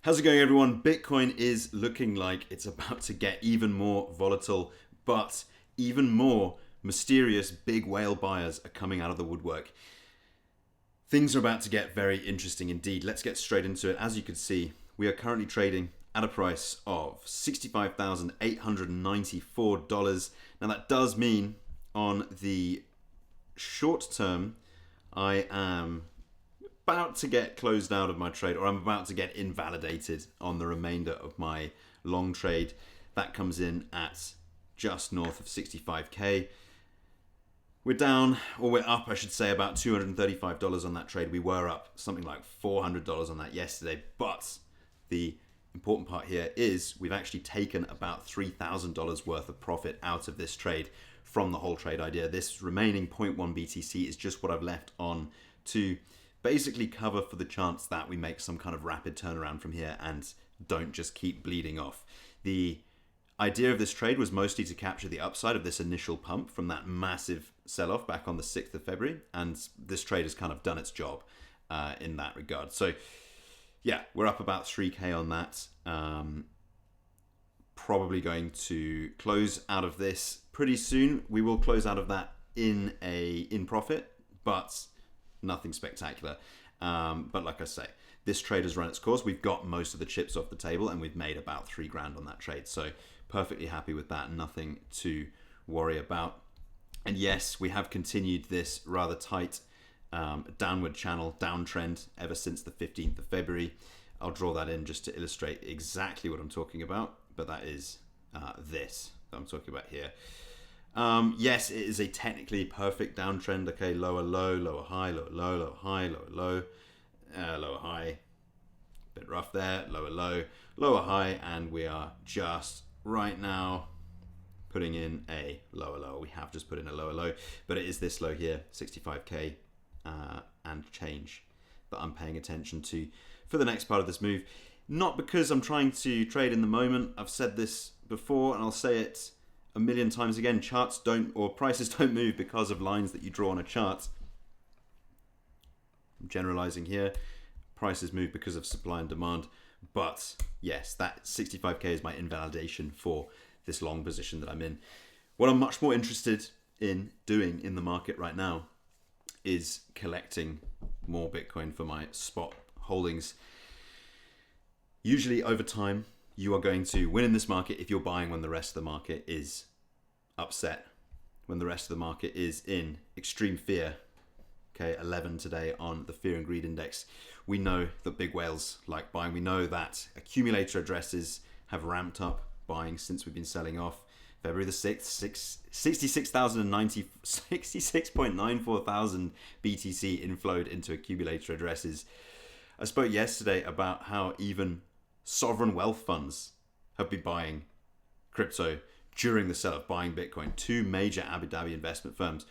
How's it going, everyone? Bitcoin is looking like it's about to get even more volatile, but even more mysterious big whale buyers are coming out of the woodwork. Things are about to get very interesting indeed. Let's get straight into it. As you can see, we are currently trading at a price of $65,894. Now that does mean on the short term, I am about to get closed out of my trade, or I'm about to get invalidated on the remainder of my long trade. That comes in at just north of 65k. We're down, or we're up, I should say, about $235 on that trade. We were up something like $400 on that yesterday, but the important part here is we've actually taken about $3,000 worth of profit out of this trade from the whole trade idea. This remaining 0.1 BTC is just what I've left on to basically cover for the chance that we make some kind of rapid turnaround from here and don't just keep bleeding off. The idea of this trade was mostly to capture the upside of this initial pump from that massive sell-off back on the 6th of February, and this trade has kind of done its job in that regard. So yeah, we're up about 3k on that. Probably going to close out of this pretty soon. We will close out of that in profit, but nothing spectacular. But like I say, this trade has run its course. We've got most of the chips off the table and we've made about $3,000 on that trade. So perfectly happy with that. Nothing to worry about. And yes, we have continued this rather tight downward channel, downtrend ever since the 15th of February. I'll draw that in just to illustrate exactly what I'm talking about. But that is this that I'm talking about here. Yes, it is a technically perfect downtrend. Okay, lower low, lower high, lower low, lower high, lower low, lower high. Bit rough there. Lower low, lower high, and we are just right now putting in a lower low. We have just put in a lower low, but it is this low here, 65k and change, that I'm paying attention to for the next part of this move. Not because I'm trying to trade in the moment. I've said this before, and I'll say it a million times again. Charts don't, or prices don't move because of lines that you draw on a chart. I'm generalizing here. Prices move because of supply and demand. But yes, that 65k is my invalidation for this long position that I'm in. What I'm much more interested in doing in the market right now is collecting more Bitcoin for my spot holdings. Usually over time, you are going to win in this market if you're buying when the rest of the market is upset, when the rest of the market is in extreme fear. Okay, 11 today on the Fear and Greed Index. We know that big whales like buying. We know that accumulator addresses have ramped up buying since we've been selling off. February the 6th, 66.94 thousand BTC inflowed into accumulator addresses. I spoke yesterday about how even sovereign wealth funds have been buying crypto during the sell-off, buying Bitcoin. Two major Abu Dhabi investment firms,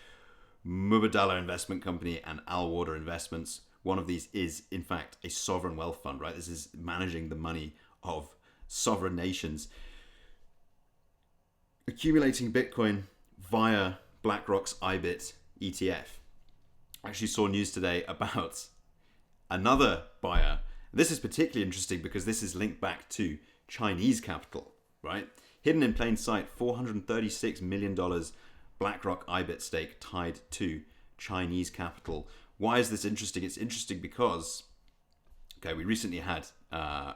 Mubadala Investment Company and Al Water Investments. One of these is, in fact, a sovereign wealth fund, right? This is managing the money of sovereign nations, accumulating Bitcoin via BlackRock's IBIT ETF. I actually saw news today about another buyer. This is particularly interesting because this is linked back to Chinese capital, right? Hidden in plain sight, $436 million BlackRock IBIT stake tied to Chinese capital. Why is this interesting? It's interesting because, okay, we recently had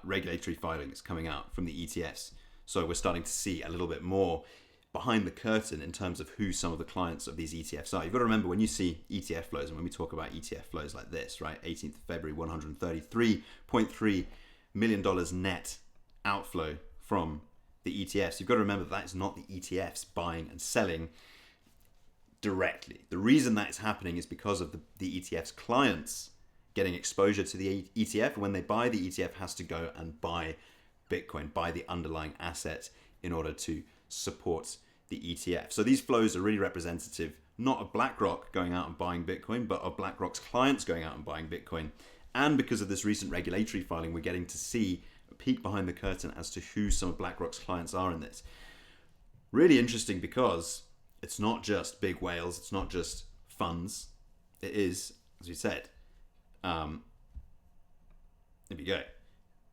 regulatory filings coming out from the ETFs. So we're starting to see a little bit more behind the curtain in terms of who some of the clients of these ETFs are. You've got to remember, when you see ETF flows, and when we talk about ETF flows like this, right, 18th of February, $133.3 million net outflow from the ETFs. You've got to remember that is not the ETFs buying and selling directly. The reason that is happening is because of the ETF's clients getting exposure to the ETF. When they buy, the ETF has to go and buy Bitcoin, buy the underlying asset in order to support the ETF. So these flows are really representative, not of BlackRock going out and buying Bitcoin, but of BlackRock's clients going out and buying Bitcoin. And because of this recent regulatory filing, we're getting to see a peek behind the curtain as to who some of BlackRock's clients are in this. Really interesting because it's not just big whales, it's not just funds. It is, as we said, there we go,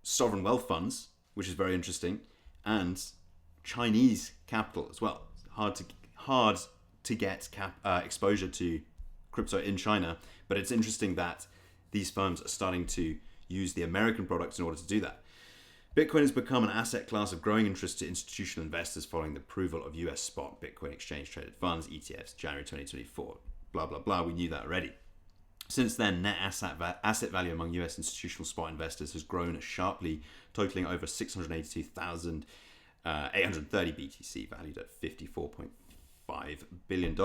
sovereign wealth funds, which is very interesting, and Chinese capital as well. Hard to get exposure to crypto in China, but it's interesting that these firms are starting to use the American products in order to do that. Bitcoin has become an asset class of growing interest to institutional investors following the approval of US spot Bitcoin exchange traded funds, ETFs, January 2024. Blah, blah, blah. We knew that already. Since then, net asset value among US institutional spot investors has grown sharply, totaling over 682,830 BTC, valued at $54.5 billion.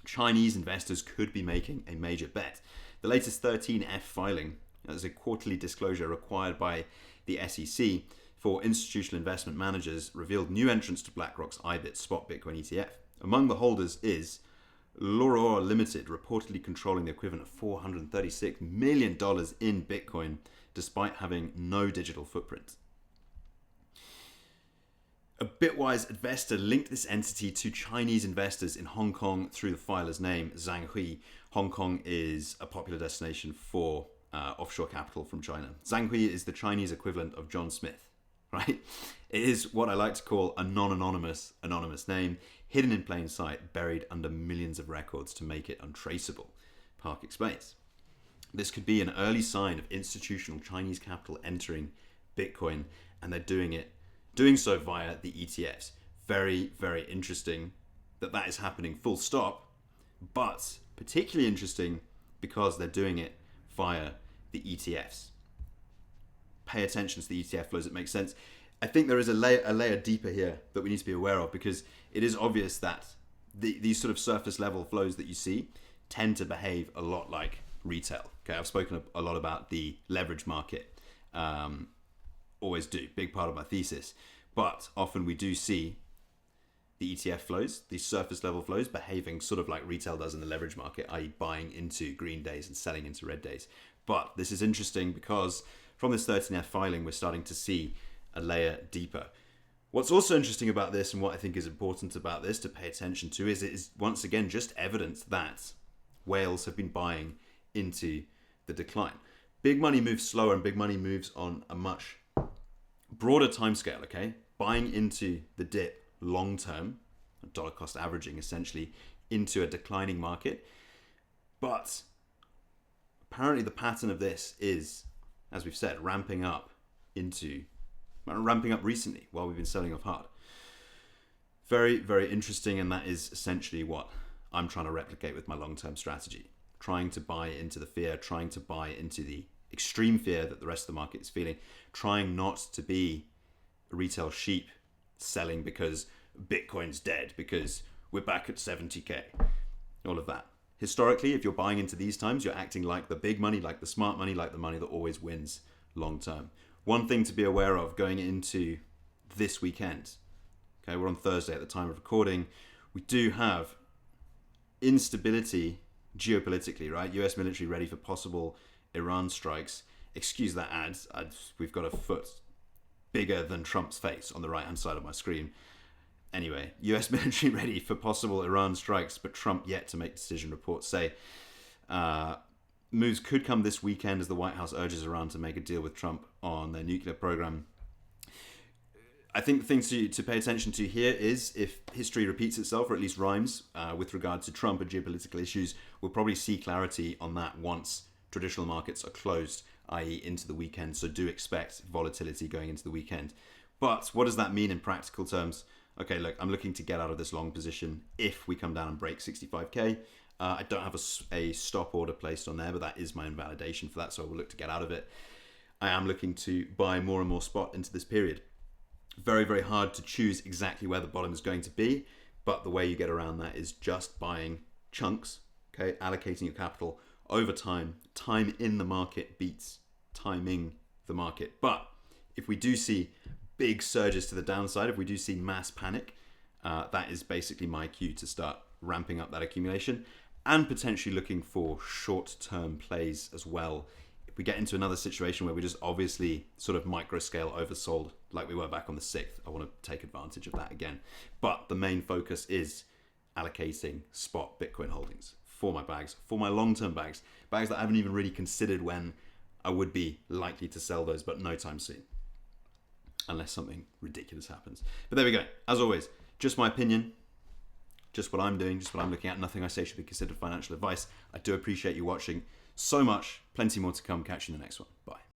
Chinese investors could be making a major bet. The latest 13F filing is a quarterly disclosure required by the SEC for institutional investment managers revealed new entrants to BlackRock's IBIT spot Bitcoin ETF. Among the holders is L'Aurore Limited, reportedly controlling the equivalent of $436 million in Bitcoin, despite having no digital footprint. A Bitwise investor linked this entity to Chinese investors in Hong Kong through the filer's name, Zhang Hui. Hong Kong is a popular destination for offshore capital from China. Zhang Hui is the Chinese equivalent of John Smith, right? It is what I like to call a non-anonymous name, hidden in plain sight, buried under millions of records to make it untraceable, Park explains. This could be an early sign of institutional Chinese capital entering Bitcoin, and they're doing so via the ETFs. Very, very interesting that is happening full stop, but particularly interesting because they're doing it via the ETFs. Pay attention to the ETF flows, it makes sense. I think there is a layer deeper here that we need to be aware of, because it is obvious that these sort of surface level flows that you see tend to behave a lot like retail. Okay, I've spoken a lot about the leverage market. Always do, big part of my thesis. But often we do see the ETF flows, these surface level flows, behaving sort of like retail does in the leverage market, i.e. buying into green days and selling into red days. But this is interesting because from this 13F filing, we're starting to see a layer deeper. What's also interesting about this, and what I think is important about this to pay attention to, is it is once again just evidence that whales have been buying into the decline. Big money moves slower, and big money moves on a much broader timescale, okay? Buying into the dip long term, dollar cost averaging essentially, into a declining market. But apparently the pattern of this is, as we've said, ramping up recently while we've been selling off hard. Very, very interesting, and that is essentially what I'm trying to replicate with my long-term strategy. Trying to buy into the fear, trying to buy into the extreme fear that the rest of the market is feeling, trying not to be a retail sheep selling because Bitcoin's dead, because we're back at 70k, all of that. Historically, if you're buying into these times, you're acting like the big money, like the smart money, like the money that always wins long term. One thing to be aware of going into this weekend, okay, we're on Thursday at the time of recording, we do have instability geopolitically, right? US military ready for possible Iran strikes. Excuse that ad. We've got a foot bigger than Trump's face on the right-hand side of my screen. Anyway, US military ready for possible Iran strikes, but Trump yet to make decision, reports say. Moves could come this weekend as the White House urges Iran to make a deal with Trump on their nuclear program. I think the things to pay attention to here is, if history repeats itself, or at least rhymes, with regard to Trump and geopolitical issues, we'll probably see clarity on that once traditional markets are closed, i.e. into the weekend. So do expect volatility going into the weekend. But what does that mean in practical terms? Okay, look, I'm looking to get out of this long position if we come down and break 65k. I don't have a stop order placed on there, but that is my invalidation for that, so I will look to get out of it. I am looking to buy more and more spot into this period. Very, very hard to choose exactly where the bottom is going to be, but the way you get around that is just buying chunks, okay, allocating your capital over time. Time in the market beats timing the market. But if we do see big surges to the downside, if we do see mass panic, that is basically my cue to start ramping up that accumulation and potentially looking for short-term plays as well. If we get into another situation where we just obviously sort of micro-scale oversold like we were back on the 6th, I want to take advantage of that again. But the main focus is allocating spot Bitcoin holdings for my bags, for my long-term bags that I haven't even really considered when I would be likely to sell those, but no time soon. Unless something ridiculous happens. But there we go. As always, just my opinion, just what I'm doing, just what I'm looking at. Nothing I say should be considered financial advice. I do appreciate you watching so much. Plenty more to come. Catch you in the next one. Bye.